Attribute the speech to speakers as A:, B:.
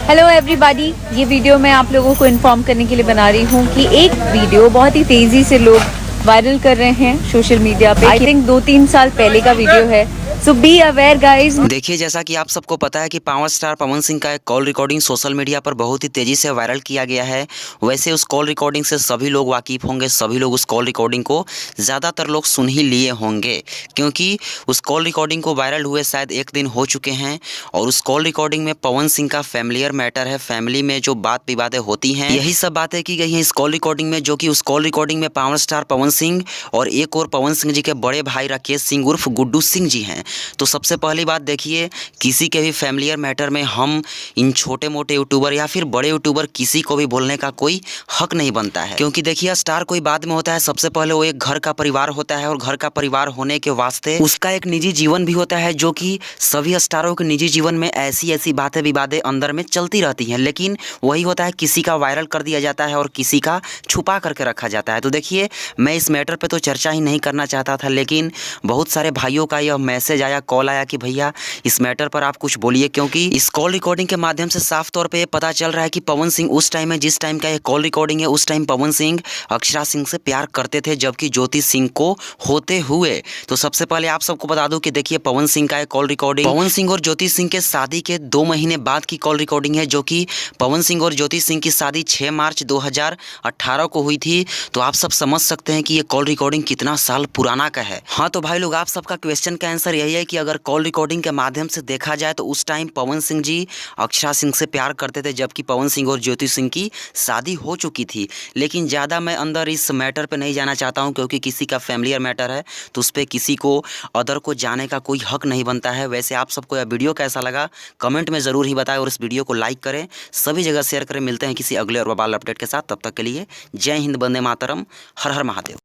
A: Hello everybody, ये video मैं आप लोगों को इन्फॉर्म करने के लिए बना रही हूँ कि एक वीडियो बहुत ही तेज़ी से लोग वायरल कर रहे हैं सोशल मीडिया पे। आई थिंक 2-3 साल पहले का वीडियो है, सो बी अवेयर गाइज।
B: देखिए, जैसा कि आप सबको पता है कि पावर स्टार पवन सिंह का एक कॉल रिकॉर्डिंग सोशल मीडिया पर बहुत ही तेज़ी से वायरल किया गया है। वैसे उस कॉल रिकॉर्डिंग से सभी लोग वाकिफ़ होंगे, सभी लोग उस कॉल रिकॉर्डिंग को ज़्यादातर लोग सुन ही लिए होंगे, क्योंकि उस कॉल रिकॉर्डिंग को वायरल हुए शायद 1 दिन हो चुके हैं। और उस कॉल रिकॉर्डिंग में पवन सिंह का फैमिलियर मैटर है, फैमिली में जो बात विवादें होती हैं, यही सब बातें की गई हैं इस कॉल रिकॉर्डिंग में। जो कि उस कॉल रिकॉर्डिंग में पावर स्टार पवन सिंह और एक और पवन सिंह जी के बड़े भाई राकेश सिंह उर्फ गुड्डू सिंह जी हैं। तो सबसे पहली बात देखिए, किसी के भी फैमिलियर मैटर में हम इन छोटे मोटे यूट्यूबर या फिर बड़े यूट्यूबर किसी को भी बोलने का कोई हक नहीं बनता है, क्योंकि देखिए स्टार कोई बाद में होता है। सबसे पहले वो एक घर का परिवार होता है और घर का परिवार होने के वास्ते उसका एक निजी जीवन भी होता है, जो कि सभी स्टारों के निजी जीवन में ऐसी ऐसी बातें विवादें अंदर में चलती रहती हैं। लेकिन वही होता है, किसी का वायरल कर दिया जाता है और किसी का छुपा करके रखा जाता है। तो देखिए, मैं इस मैटर पर तो चर्चा ही नहीं करना चाहता था, लेकिन बहुत सारे भाइयों का यह मैसेज आया, कॉल आया कि भैया इस मैटर पर आप कुछ बोलिए, क्योंकि इस कॉल रिकॉर्डिंग के माध्यम से साफ तौर पे ये पता चल रहा है कि पवन सिंह उस टाइम में, जिस टाइम का ये कॉल रिकॉर्डिंग है, उस टाइम पवन सिंह अक्षरा सिंह से प्यार करते थे, जबकि ज्योति सिंह को होते हुए। तो सबसे पहले आप सबको बता दूं कि देखिए, पवन सिंह का कॉल रिकॉर्डिंग पवन सिंह और ज्योति सिंह के शादी के 2 महीने बाद की कॉल रिकॉर्डिंग है, जो कि पवन सिंह और ज्योति सिंह की शादी 6 मार्च 2018 को हुई थी। तो आप सब समझ सकते हैं कि ये कॉल रिकॉर्डिंग कितना साल पुराना का है। हाँ तो भाई लोग, आप सबका क्वेश्चन का आंसर यही है कि अगर कॉल रिकॉर्डिंग के माध्यम से देखा जाए तो उस टाइम पवन सिंह जी अक्षरा सिंह से प्यार करते थे, जबकि पवन सिंह और ज्योति सिंह की शादी हो चुकी थी। लेकिन ज़्यादा मैं अंदर इस मैटर पे नहीं जाना चाहता हूं, क्योंकि किसी का फैमिलियर मैटर है तो उस पर किसी को अदर को जाने का कोई हक नहीं बनता है। वैसे आप सबको यह वीडियो कैसा लगा कमेंट में ज़रूर ही बताएं और इस वीडियो को लाइक करें, सभी जगह शेयर करें। मिलते हैं किसी अगले और बवाल अपडेट के साथ, तब तक के लिए जय हिंद, वंदे मातरम, हर हर महादेव।